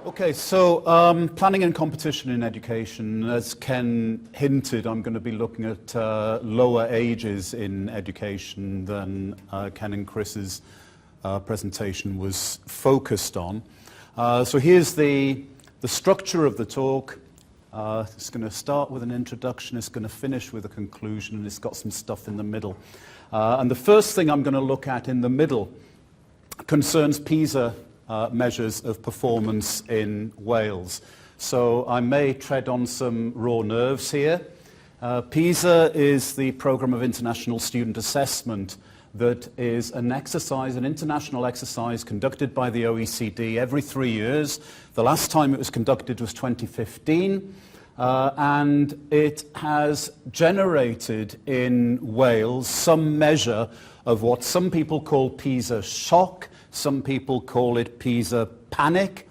Okay, so planning and competition in education. As Ken hinted, I'm going to be looking at lower ages in education than Ken and Chris's presentation was focused on. So here's the structure of the talk. It's going to start with an introduction, it's going to finish with a conclusion, and it's got some stuff in the middle. And the first thing I'm going to look at in the middle concerns Pisa measures of performance in Wales. So I may tread on some raw nerves here. Pisa is the Programme of International Student Assessment that is an international exercise conducted by the OECD every 3 years. The last time it was conducted was 2015, and it has generated in Wales some measure of what some people call Pisa shock. Some people call it Pisa panic,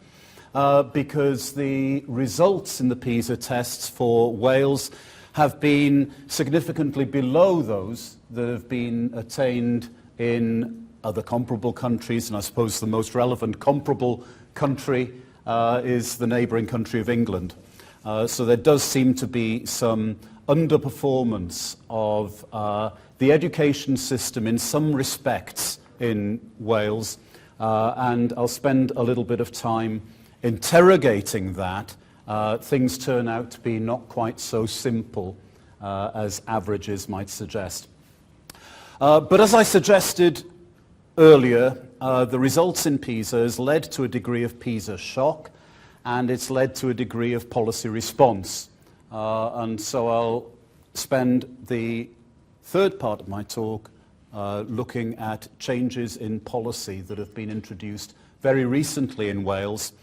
because the results in the Pisa tests for Wales have been significantly below those that have been attained in other comparable countries, and I suppose the most relevant comparable country is the neighbouring country of England. So there does seem to be some underperformance of the education system in some respects in Wales. And I'll spend a little bit of time interrogating that. Things turn out to be not quite so simple as averages might suggest. But as I suggested earlier, the results in Pisa has led to a degree of Pisa shock, and it's led to a degree of policy response. And so I'll spend the third part of my talk looking at changes in policy that have been introduced very recently in Wales,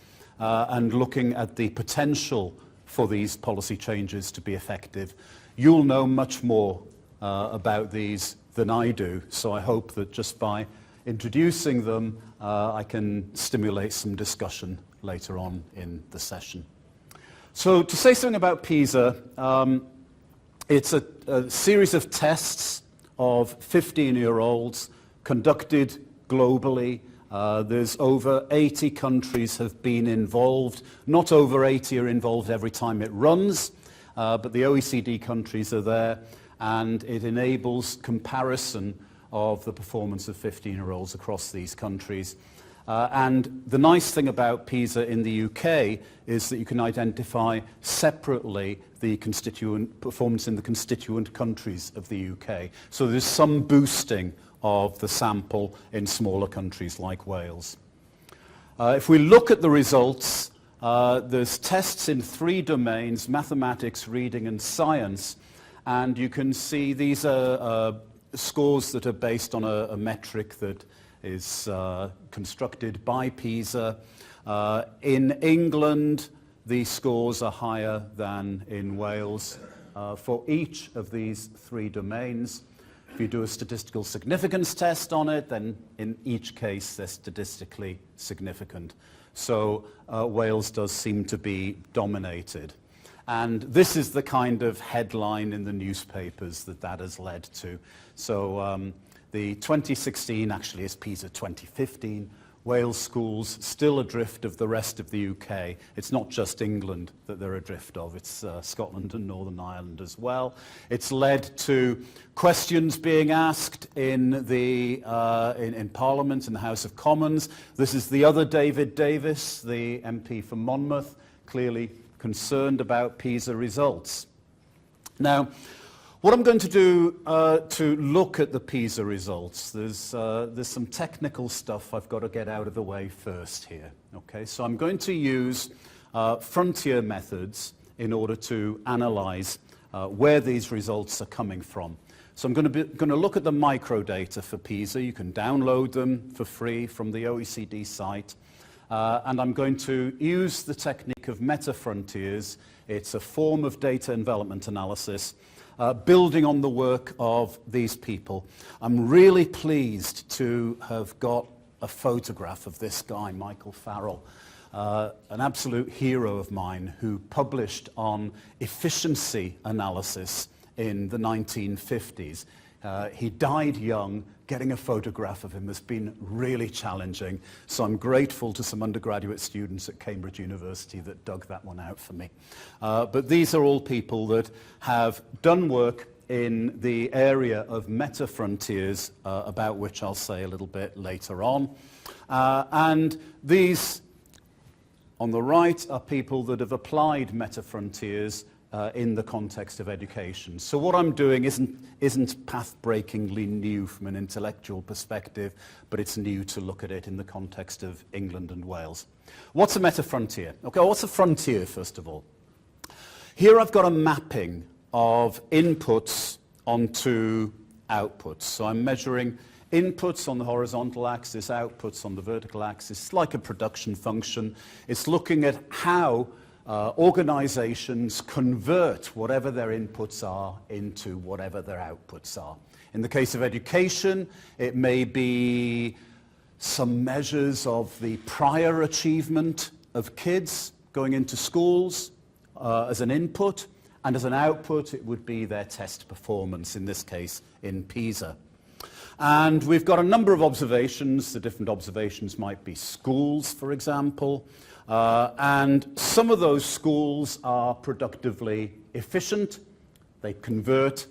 and looking at the potential for these policy changes to be effective. You'll know much more about these than I do, so I hope that just by introducing them, I can stimulate some discussion later on in the session. So to say something about Pisa, it's a series of tests of 15-year-olds conducted globally. There's over 80 countries have been involved. Not over 80 are involved every time it runs, but the OECD countries are there, and it enables comparison of the performance of 15-year-olds across these countries. And the nice thing about Pisa in the UK is that you can identify separately the constituent performance in the constituent countries of the UK. So there's some boosting of the sample in smaller countries like Wales. If we look at the results, there's tests in 3 domains: mathematics, reading and science. And you can see these are scores that are based on a metric that is constructed by Pisa. In England, the scores are higher than in Wales for each of these 3 domains. If you do a statistical significance test on it, then in each case they're statistically significant. So Wales does seem to be dominated. And this is the kind of headline in the newspapers that has led to. So the 2016 actually is Pisa 2015. Wales schools still adrift of the rest of the UK. It's not just England that they're adrift of, it's Scotland and Northern Ireland as well. It's led to questions being asked in Parliament, in the House of Commons. This is the other David Davis, the MP for Monmouth, clearly concerned about Pisa results. Now, what I'm going to do to look at the Pisa results, there's some technical stuff I've got to get out of the way first here. Okay, so I'm going to use frontier methods in order to analyze where these results are coming from. So I'm going to look at the microdata for Pisa. You can download them for free from the OECD site. And I'm going to use the technique of meta-frontiers. It's a form of data envelopment analysis, building on the work of these people. I'm really pleased to have got a photograph of this guy, Michael Farrell, an absolute hero of mine who published on efficiency analysis in the 1950s. He died young. Getting a photograph of him has been really challenging. So I'm grateful to some undergraduate students at Cambridge University that dug that one out for me. But these are all people that have done work in the area of meta-frontiers, about which I'll say a little bit later on. And these, on the right, are people that have applied meta-frontiers in the context of education. So what I'm doing isn't path-breakingly new from an intellectual perspective, but it's new to look at it in the context of England and Wales. What's a meta-frontier? Okay, what's a frontier, first of all? Here I've got a mapping of inputs onto outputs. So I'm measuring inputs on the horizontal axis, outputs on the vertical axis. It's like a production function. It's looking at how organizations convert whatever their inputs are into whatever their outputs are. In the case of education, it may be some measures of the prior achievement of kids going into schools as an input, and as an output it would be their test performance, in this case in Pisa. And we've got a number of observations. The different observations might be schools, for example. And some of those schools are productively efficient. They convert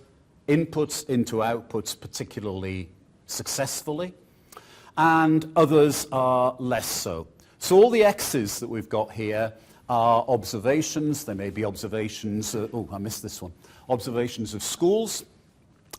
inputs into outputs particularly successfully. And others are less so. So all the X's that we've got here are observations. They may be observations, I missed this one, observations of schools.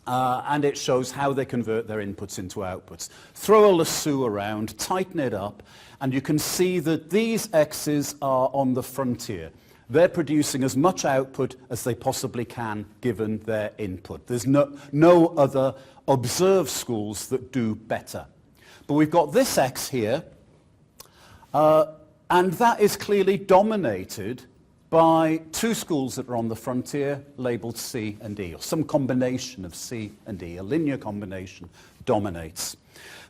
And it shows how they convert their inputs into outputs. Throw a lasso around, tighten it up, and you can see that these X's are on the frontier. They're producing as much output as they possibly can given their input. There's no other observed schools that do better. But we've got this X here, and that is clearly dominated by two schools that are on the frontier labeled C and E, or some combination of C and E. A linear combination dominates.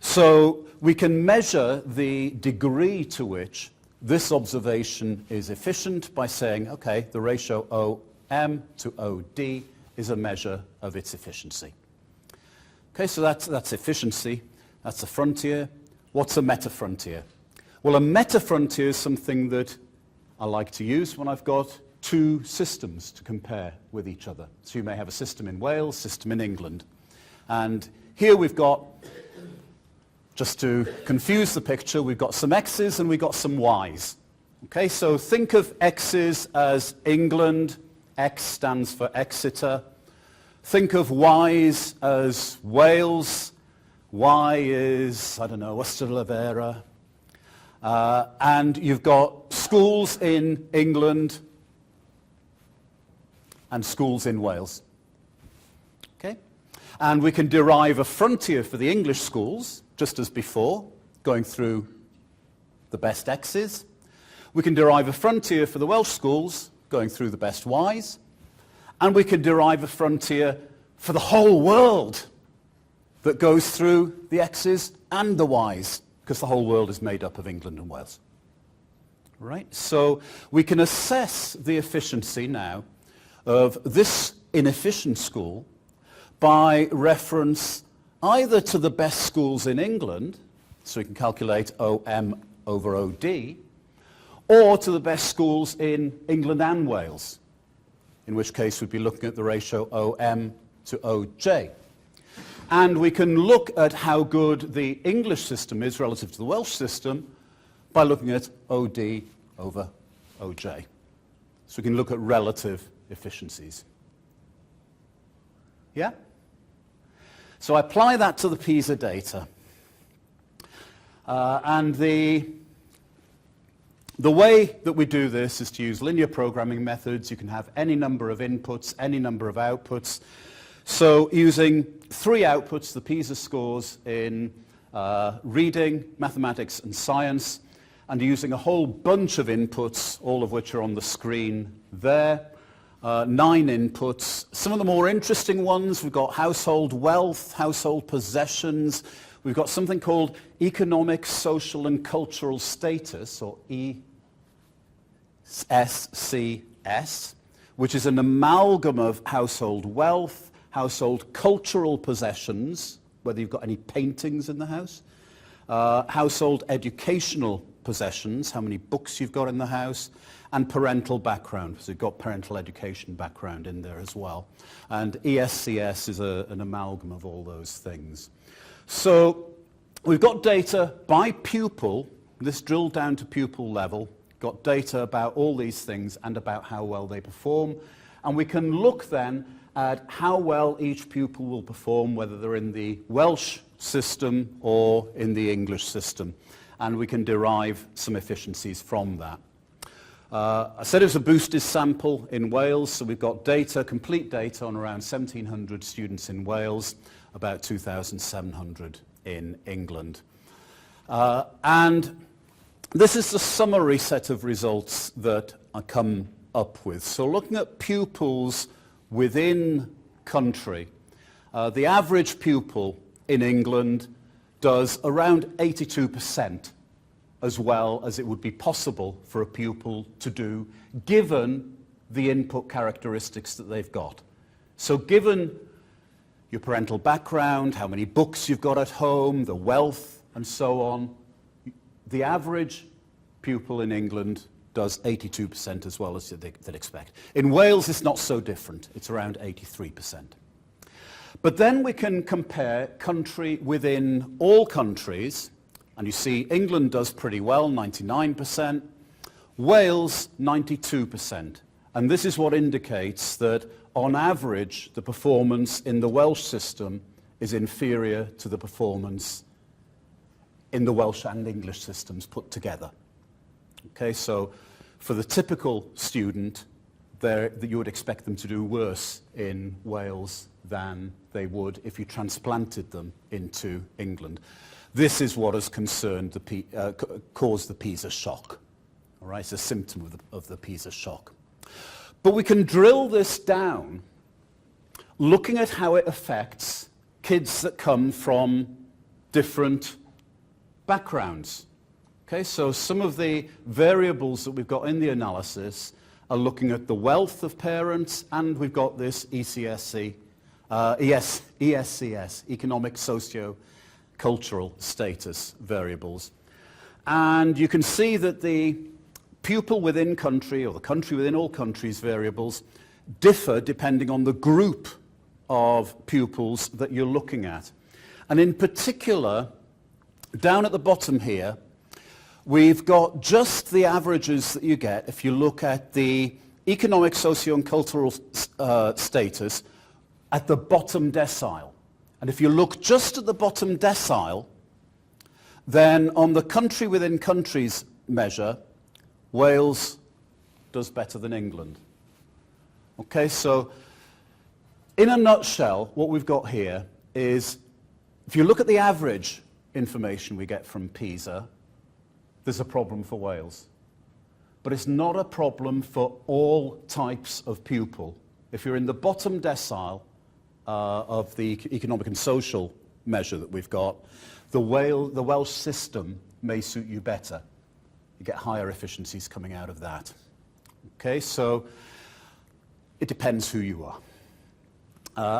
So we can measure the degree to which this observation is efficient by saying, okay, the ratio OM to OD is a measure of its efficiency. Okay, so that's efficiency. That's a frontier. What's a meta-frontier? Well, a meta-frontier is something that I like to use when I've got two systems to compare with each other. So you may have a system in Wales, system in England. And here we've got, just to confuse the picture, we've got some X's and we've got some Y's. Okay, so think of X's as England, X stands for Exeter. Think of Y's as Wales, Y is, I don't know, Ystalyfera. And you've got schools in England and schools in Wales. Okay? And we can derive a frontier for the English schools, just as before, going through the best X's. We can derive a frontier for the Welsh schools, going through the best Y's. And we can derive a frontier for the whole world that goes through the X's and the Y's, because the whole world is made up of England and Wales. Right? So we can assess the efficiency now of this inefficient school by reference either to the best schools in England, so we can calculate OM over OD, or to the best schools in England and Wales, in which case we'd be looking at the ratio OM to OJ. And we can look at how good the English system is relative to the Welsh system by looking at OD over OJ. So we can look at relative efficiencies. Yeah? So I apply that to the Pisa data. And the way that we do this is to use linear programming methods. You can have any number of inputs, any number of outputs. So using three outputs, the Pisa scores in reading, mathematics and science, and using a whole bunch of inputs, all of which are on the screen there. 9 inputs. Some of the more interesting ones, we've got household wealth, household possessions. We've got something called economic, social and cultural status, or ESCS, which is an amalgam of household wealth, household cultural possessions, whether you've got any paintings in the house, household educational possessions, how many books you've got in the house, and parental background, so you've got parental education background in there as well. And ESCS is an amalgam of all those things. So we've got data by pupil, this drilled down to pupil level, got data about all these things and about how well they perform. And we can look then at how well each pupil will perform, whether they're in the Welsh system or in the English system. And we can derive some efficiencies from that. I said it was a boosted sample in Wales, so we've got data, complete data on around 1,700 students in Wales, about 2,700 in England. And this is the summary set of results that I come up with. So looking at pupils within country, the average pupil in England does around 82% as well as it would be possible for a pupil to do given the input characteristics that they've got. So given your parental background, how many books you've got at home, the wealth and so on, the average pupil in England does 82% as well as they'd expect. In Wales it's not so different, it's around 83%. But then we can compare country within all countries, and you see England does pretty well, 99%, Wales 92%. And this is what indicates that on average the performance in the Welsh system is inferior to the performance in the Welsh and English systems put together. Okay, so for the typical student, you would expect them to do worse in Wales than they would if you transplanted them into England. This is what has caused the Pisa shock. All right, it's a symptom of the Pisa shock. But we can drill this down looking at how it affects kids that come from different backgrounds. Okay, so some of the variables that we've got in the analysis are looking at the wealth of parents, and we've got this ESCS, economic socio-cultural status variables. And you can see that the pupil within country, or the country within all countries variables, differ depending on the group of pupils that you're looking at. And in particular, down at the bottom here, we've got just the averages that you get if you look at the economic, socio and cultural status at the bottom decile. And if you look just at the bottom decile, then on the country within countries measure, Wales does better than England. Okay, so in a nutshell, what we've got here is, if you look at the average information we get from Pisa, there's a problem for Wales. But it's not a problem for all types of pupil. If you're in the bottom decile of the economic and social measure that we've got, the Welsh system may suit you better. You get higher efficiencies coming out of that. Okay, so it depends who you are.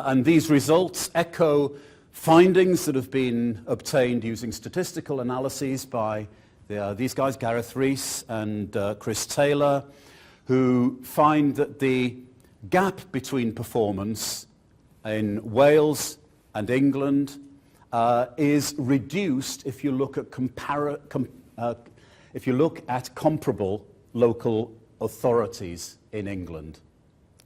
And these results echo findings that have been obtained using statistical analyses by these guys, Gareth Rees and Chris Taylor, who find that the gap between performance in Wales and England is reduced if you look at comparable local authorities in England,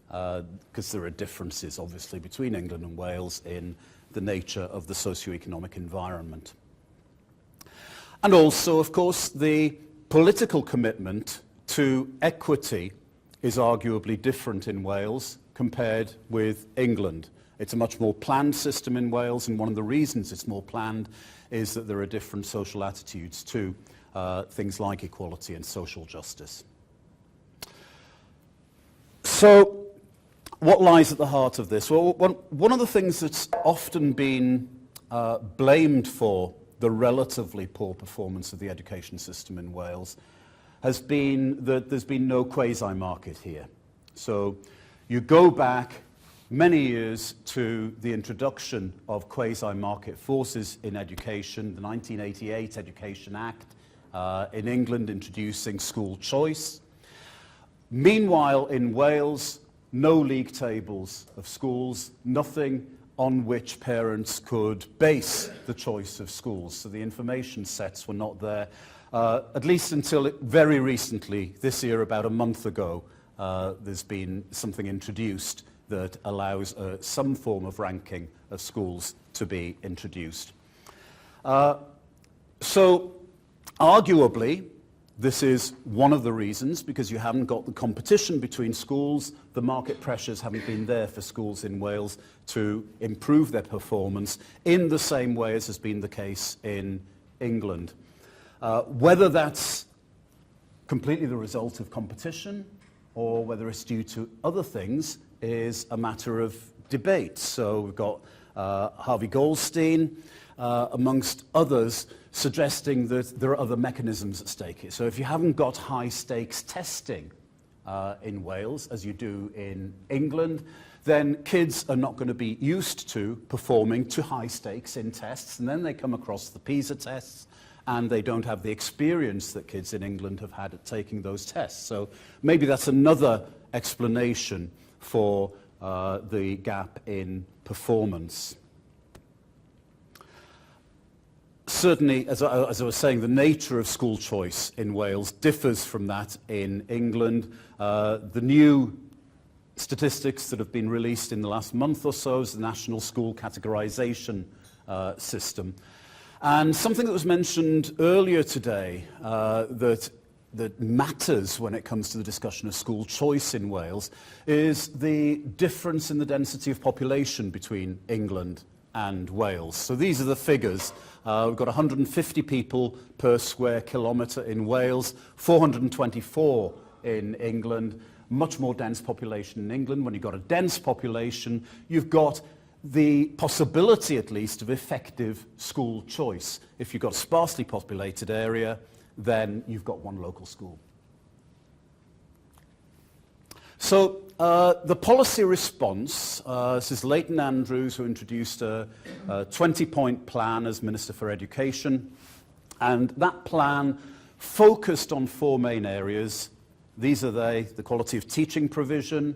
because there are differences, obviously, between England and Wales in the nature of the socio-economic environment. And also, of course, the political commitment to equity is arguably different in Wales compared with England. It's a much more planned system in Wales, and one of the reasons it's more planned is that there are different social attitudes to things like equality and social justice. So, what lies at the heart of this? Well, one of the things that's often been blamed for the relatively poor performance of the education system in Wales has been that there's been no quasi-market here. So you go back many years to the introduction of quasi-market forces in education, the 1988 Education Act in England introducing school choice. Meanwhile, in Wales, no league tables of schools, nothing on which parents could base the choice of schools. So the information sets were not there, at least until very recently, this year, about a month ago, there's been something introduced that allows some form of ranking of schools to be introduced. So arguably, this is one of the reasons, because you haven't got the competition between schools, the market pressures haven't been there for schools in Wales to improve their performance in the same way as has been the case in England. Whether that's completely the result of competition or whether it's due to other things is a matter of debate. So we've got Harvey Goldstein, amongst others, suggesting that there are other mechanisms at stake here. So if you haven't got high-stakes testing in Wales, as you do in England, then kids are not going to be used to performing to high stakes in tests, and then they come across the Pisa tests, and they don't have the experience that kids in England have had at taking those tests. So maybe that's another explanation for the gap in performance. Certainly, as I was saying, the nature of school choice in Wales differs from that in England. The new statistics that have been released in the last month or so is the National School Categorisation System. And something that was mentioned earlier today that matters when it comes to the discussion of school choice in Wales is the difference in the density of population between England and Wales. So these are the figures. We've got 150 people per square kilometre in Wales, 424 in England, much more dense population in England. When you've got a dense population, you've got the possibility, at least, of effective school choice. If you've got a sparsely populated area, then you've got one local school. So the policy response, this is Leighton Andrews, who introduced a 20-point plan as Minister for Education, and that plan focused on four main areas. These are the quality of teaching provision,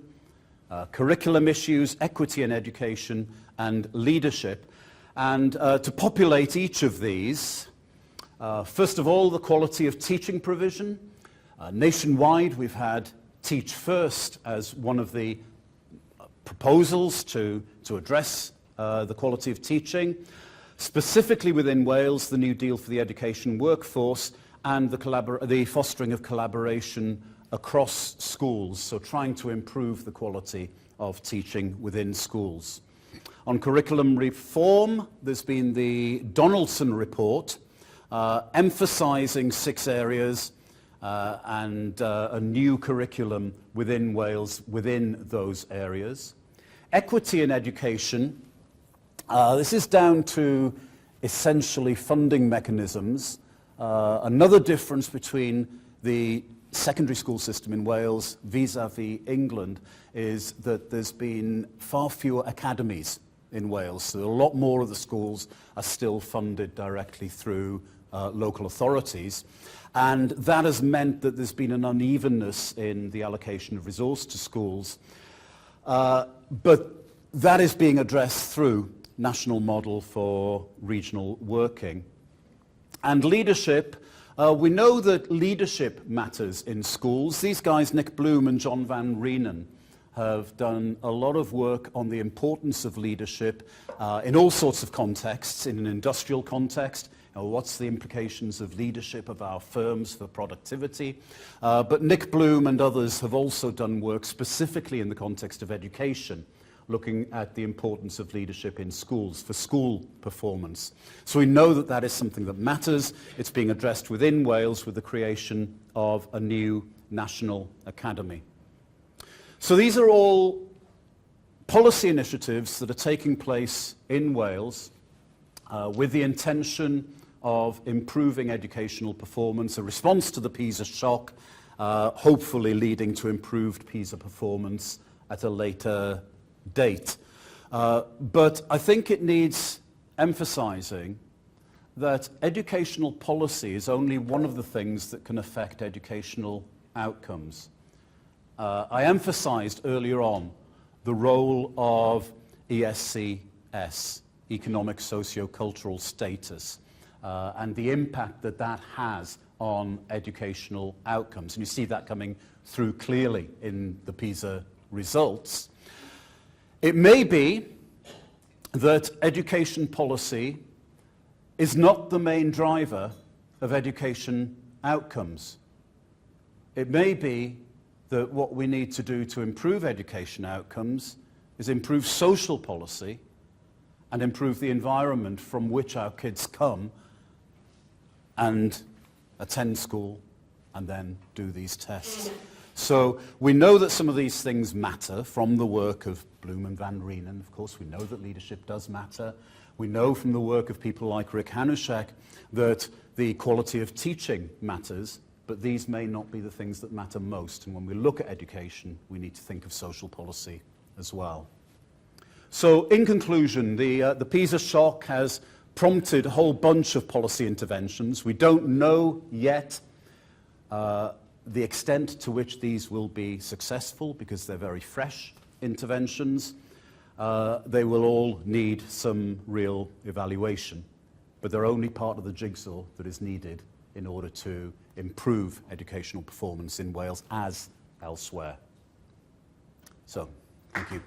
curriculum issues, equity in education, and leadership. And to populate each of these, first of all, the quality of teaching provision. Nationwide, we've had Teach First as one of the proposals to address the quality of teaching. Specifically within Wales, the New Deal for the Education Workforce and the fostering of collaboration across schools, so trying to improve the quality of teaching within schools. On curriculum reform, there's been the Donaldson report, emphasising 6 areas and a new curriculum within Wales within those areas. Equity in education, this is down to essentially funding mechanisms. Another difference between the secondary school system in Wales vis-à-vis England is that there's been far fewer academies in Wales. So a lot more of the schools are still funded directly through local authorities. And that has meant that there's been an unevenness in the allocation of resource to schools. But that is being addressed through national model for regional working. And leadership, we know that leadership matters in schools. These guys, Nick Bloom and John Van Reenen, have done a lot of work on the importance of leadership in all sorts of contexts, in an industrial context. What's the implications of leadership of our firms for productivity? But Nick Bloom and others have also done work specifically in the context of education, looking at the importance of leadership in schools for school performance. So we know that that is something that matters. It's being addressed within Wales with the creation of a new national academy. So these are all policy initiatives that are taking place in Wales with the intention of improving educational performance, a response to the Pisa shock, hopefully leading to improved Pisa performance at a later date. But I think it needs emphasizing that educational policy is only one of the things that can affect educational outcomes. I emphasized earlier on the role of ESCS, economic socio-cultural status, and the impact that that has on educational outcomes. And you see that coming through clearly in the Pisa results. It may be that education policy is not the main driver of education outcomes. It may be that what we need to do to improve education outcomes is improve social policy and improve the environment from which our kids come and attend school and then do these tests. So we know that some of these things matter from the work of Bloom and Van Reenen. Of course, we know that leadership does matter. We know from the work of people like Rick Hanushek that the quality of teaching matters, but these may not be the things that matter most. And when we look at education, we need to think of social policy as well. So in conclusion, the Pisa shock has prompted a whole bunch of policy interventions. We don't know yet the extent to which these will be successful because they're very fresh interventions. They will all need some real evaluation, but they're only part of the jigsaw that is needed in order to improve educational performance in Wales as elsewhere. So, thank you.